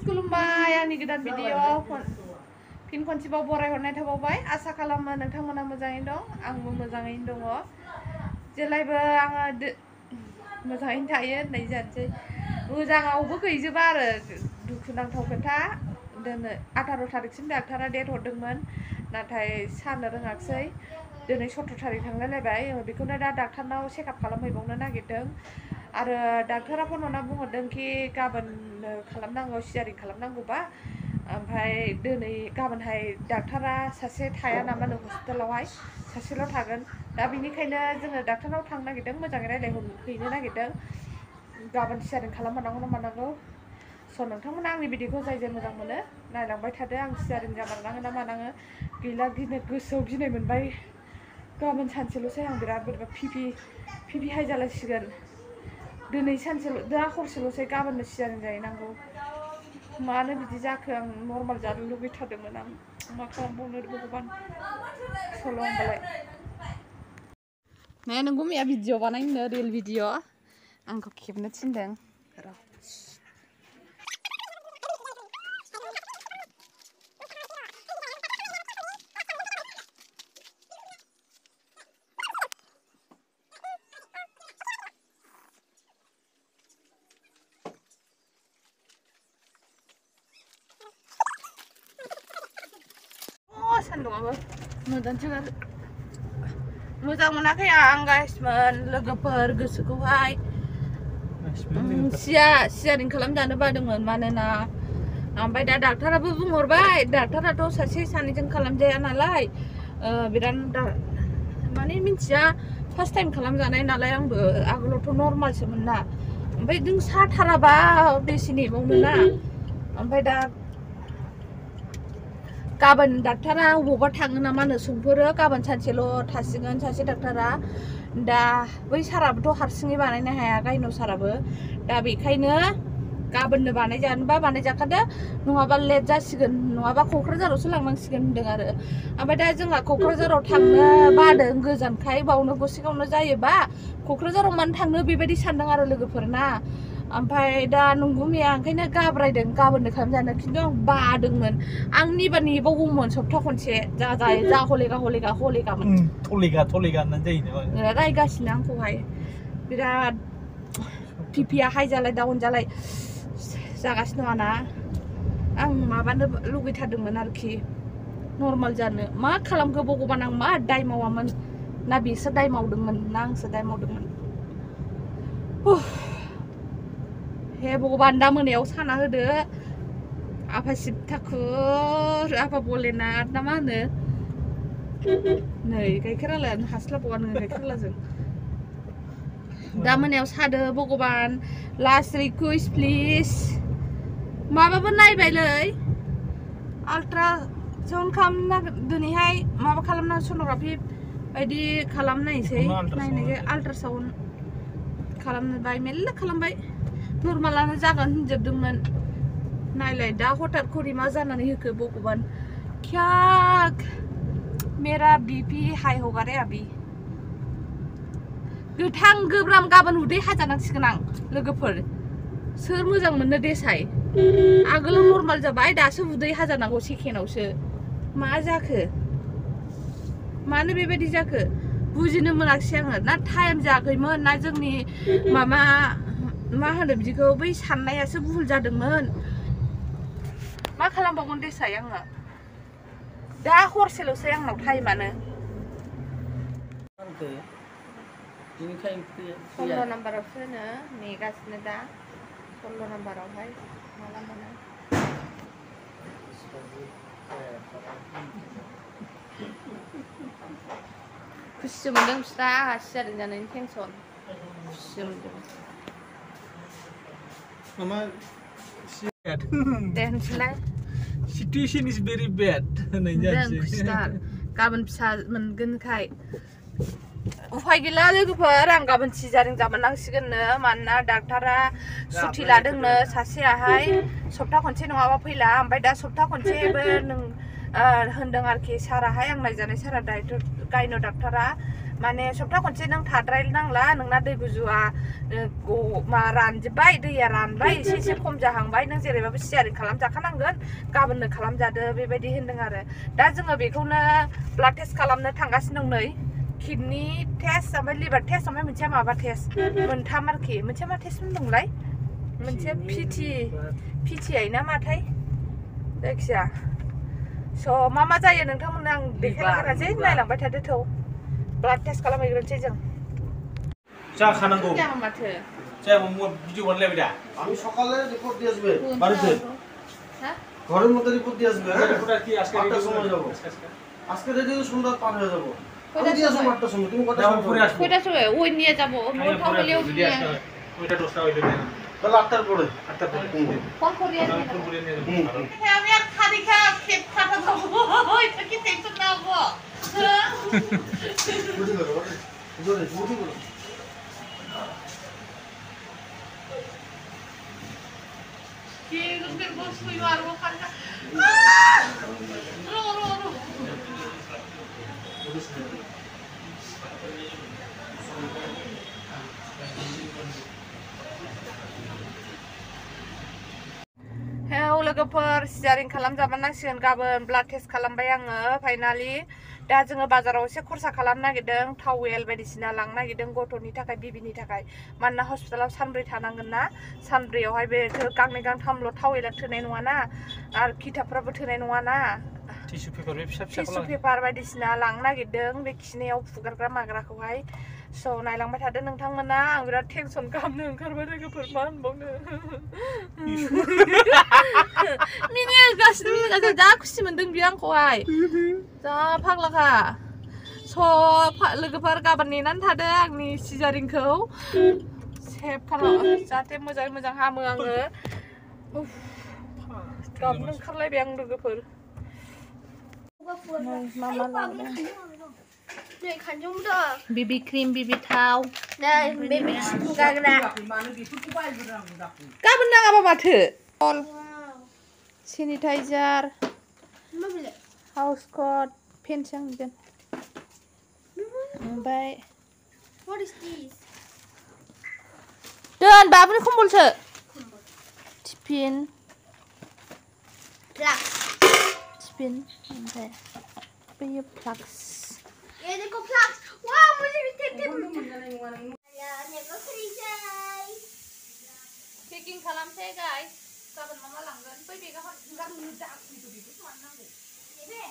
खुलुमबाय आंनि गोदान भिडिअ फिन खनसेबाव बरायहरनाय थाबावबाय आसा खालामो नोंथांमोना मोजाङैनो दं आंबो मोजाङैनो दङ जेलायबो आङो मोजाङैनो थायो होननाय जानोसै मोजाङावबो गैजोबा आरो दुखुनांथाव खोथा दिनै 18 थारिखसिम डाक्टारा डेट हरदोंमोन नाथाय सारनो रोङाखिसै दिनै 17 थारिख थांलायलायबाय बेखौनो दा डाक्टारनाव चेकआप खालामहैबावनो नागिरदों आरो डाक्टारा फन हरना बुंहरदों कि गाबोन खालामनांगौ सिजारिन खालामनांगौबा ओमफ्राय दिनै गाबोनहाय डाक्टारा सासे थाया नामा नो हस्पिटालावहाय सासेल' थागोन दा बेनिखायनो जोङो डाक्टारनाव थांनो नागिरदों मोजाङै रायज्लायहैनो नागिरदों गाबोन सिजारिन खालामहरनांगौ ना मानांगौ स' नोंथांमोना आंनि भिडिअखौ जाय जाय मोजां मोनो नायलांबाय थादो आं सिजारिन जामारनाङो ना मानाङो गैला गिनो गोसोआव गिनाय मोनबाय गाबोन सानसेल'सै आं बिराद बोरैबा फिपि हाइ जालायसिगोन दिनै सानसेल' दा हरसेल'सै गाबोननो सिजारिन जाहैनांगौ मानो बिदि जाखो आं नर्माल जानो लुगैथारदोंमोन आं मा खालामबावनो भगबान सल' होनबालाय नोंगौ मैया भिडिअ बानायनो रिल भिडिअ आंखौ खेबनो थिनदों र' सान्दुंआबो मोदानसो गारो मोजां मोनाखै आं गाइसमोन लोगोफोर गोसोखौहाय सिजारिन खालामजानो बादोंमोन मानोना ओमफ्राय दा डाक्टाराबो बुंहरबाय डाक्टाराथ' सासे सानैजों खालामजाया नालाय बिराद माने मिन्थिया फार्स्ट टाइम खालामजानाय नालाय आंबो आगोलावथ' नर्मालसोमोन ना ओमफ्राय नों साथाराबा बेसे नेबावनो ना ओमफ्राय दा गाबोन डाक्टारा अबावबा थाङो नामा नो सोंफोरो गाबोन सानसेल' थासिगोन सासे डाक्टारा दा बै साराबोथ' हारसिङै बानायनो हाया गायन' साराबो दा बेखायनो गाबोननो बानायजानोबा बानायजाखादो नङाबा लेट जासिगोन नङाबा क'क्राझारावसो लांनांसिगोन होनदों आरो ओमफ्राय दा जोंहा क'क्राझाराव थांनो बादों गोजानखाय बावनो गसाइगावनो जायोबा क'क्राझाराव मानो थांनो बेबायदि सानदों आरो लोगोफोरना ओमफ्राय दा नंगौ मैया ओंखायनो गाब्रायदों गाबोननो खालामजानो खिन्थु आं बादोंमोन आं निबा नेबावगौमोन सप्ता खनसे जा हलेगा होननानै जायो रायगासिनो आंखौहाय बिराद पिपिआ हाइ जालाय डाउन जालाय जागासिनो दङ ना आं माबानो लुगैथारदोंमोन आरोखि नर्माल जानो मा खालामखो भगबान आं मा दाय मावामोन ना बिसोर दाय मावदोंमोन ना आंसो दाय मावदोंमोन हे भगबान दा मोनायाव साना होदो आफा शिब ठाकुर आफा भलेनाथ ना मा होनो नै गाइखेर आलायानो हास्लाबावा नोङो गाइखेर आलाजों दा मोनायाव सादो भगबान लास्ट रिकुवेस्ट प्लिज माबाबो नायबायलै आल्ट्रा साउन्ड खालामना दिनैहाय माबा खालामना सन'ग्राफि बायदि खालामनायसै नायनाय आल्ट्रा साउन्ड खालामबाय मेल्ला खालामबाय नर्मालानो जागोन होनजोबदोंमोन नायलाय दा हठात खरि मा जानानै होखो भगबान क्या मेरा बीपी हाई होगा रे अभी गोथां गोब्राम गाबोन उदै हाजानांसिगोन आं लोगोफोर सोर मोजां मोननो देसाय आगोलाव नर्माल जाबाय दासो उदै हाजानांगौ सेकेन्डआवसो मा जाखो मानो बेबायदि जाखो बुजिनो मोनाखिसै आङो ना टाइम जायाखैमोन ना जोंनि माबा मा होनो बिदिखौ बै साननायासो भुल जादोंमोन मा खालामबावगोन देसाय आङो दा हरसेल'सै आंनाव टाइमानो 16 नाम्बारावसो होनो नेगासिनो दा 16 नाम्बारावहाय माला मोनो खुसिसो मोनदों बिस्रा सिजारिन जानायनि टेनसन खुसिसो मोनदों Mama, Day होनसैलाय situation is very bad. गाबोन फिसा मोनगोनखाय उफाय गैला लोगोफोर आं गाबोन सिजारिन जामारनांसिगोननो मानोना डाक्टारा सुथि लादोंनो सासेयाहाय सप्ता खनसे नङाबा फैला ओमफ्राय दा सप्ता खनसेबो होनदों आरोखि साराहाय आं नायजानाय सारा गायन' डाक्टारा माने सप्ता खनसे नों थाद्राय नांला नोंना दै गुजुआ मा रानजोब्बाय दैया रानबाय एसे खम जाहांबाय नों जेरैबाबो सियारिं खालामजाखानांगोन गाबोननो खालामजादो बेबायदि होनदों आरो दा जोङो बेखौनो ब्लाड टेस्ट खालामनो थांगासिनो दं नै किडनि टेस्ट ओमफ्राय लिभार टेस्ट ओमफ्राय मोनसेया माबा टेस्ट मोनथाम आरोखि मोनसेया मा टेस्ट होनदोंलाय मोनसे पिटिआइ ना माथाय जायखिया स' मा जायो नोंथांमोननो आं देखायलांखानोसै नायलांबाय थादो थौ ब्लाड टेस्ट खालामहैग्रोनोसै जों जाखानांगौ जाया माथो जाया ভিডিও বানাইলাম दा আমি সকালে রিপোর্ট দিয়ে আসবে বাড়িতে হ্যাঁ ঘরের মধ্যে রিপোর্ট দিয়ে আসবে রিপোর্ট কি আজকে আটটার সময় যাবো আজকে রেডি সন্ধ্যা পার হয়ে যাবো আমি দিয়ে আসবো 8টার সময় তুমি কটার সময় পরে আসবো কয়টা সময় ওই নিয়ে যাবো মোটা হলেও নিয়ে ওইটা 10টা হইলো তাহলে 8টার পরে 8টা পরে ফোন করিয়ে ফোন করে নিয়ে যাবো আমি আর খালি খেত খাটা যাবো ওইটা কি টেনশন না হবো বুঝি করো জোরে বুঝি করো কি রুকের বস তুই মারবো খালি রো लोगोफोर सिजारिं खालामजाबनांसिगोन गाबोन ब्लाड टेस्ट खालामबाय आङो फाइनालि दा जोङो बाजाराव एसे खरसा खालामनो नागिरदों थावेल बायदिसिना लांनो नागिरदों गथ'नि थाखाय बिबिनि थाखाय मानोना हस्पिटालाव सानब्रै थानांगोन ना सानब्रैयावहाय बे गांनै गांथामल' थावेला थोनाय नङाना आरो खिथाबफ्राबो थोनाय नङाना टिसु पेपार बे फिसा फिसा टिसु पेपार बायदिसिना लांनो नागिरदों बे खिनायाव फुगारग्रा माग्राखौहाय स' नायलांबाय थादो नोंथांमोना आं बिराद टेनसन खालामनो ओंखारबाय लोगोफोर मा होनबावनो मिनिगासिनो जा खुसि मोनदों बियो आंखौहाय जा फाग्लाखा स' लोगोफोर गाबोन नेनानै थादो आंनि सिजारिंखौ सेभ खालाम जाहाथे मोजाङै मोजां हामो आङो गाबनो ओंखारलायबाय आं लोगोफोर बिबि क्रिम बिबि थाव गाबोन नाङाबा माथो सेनिटाइजार हाउस कट फेनसिं दोन ओमफ्राय दोन बाबुनि खम्बलसो टिफिन टिफिन ओमफ्राय बैयो फ्लाक्स ये देखो फ्लाक्स वाओ मुझे भी पेकिं खालामसै गाइस गाबोन मा लांगोन बै बेगाव गाबोन दाखुइखौ बेखौ खालामनांगौ बे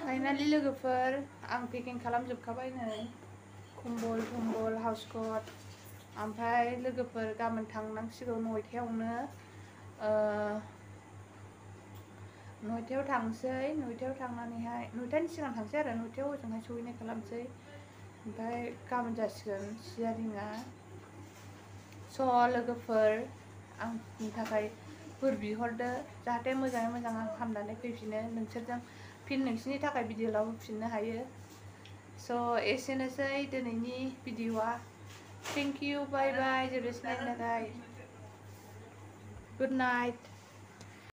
फाइनालि लोगोफोर आं पेकिं खालामजोबखाबाय नै कम्बल हाउस कट ओमफ्राय लोगोफोर गाबोन थांनांसिगौ 9टायावनो 9टायाव थांसै 9टायाव थांनानैहाय 9टानि सिगां थांसै आरो 9टायाव ओजोंहाय सहैनाय खालामसै ओमफ्राय गाबोन जासिगोन सिजारिंआ स' लोगोफोर आंनि थाखाय बोर बिहरदो जाहाथे मोजाङै मोजां आं हामनानै फैफिनो नोंसोरजों फिन नोंसिनि थाखाय भिडिअ लाबोफिननो हायो स' एसेनोसै दिनैनि भिडिअआ थेंक इउ बाय बाय जोबोद नायनाय गुड नाइट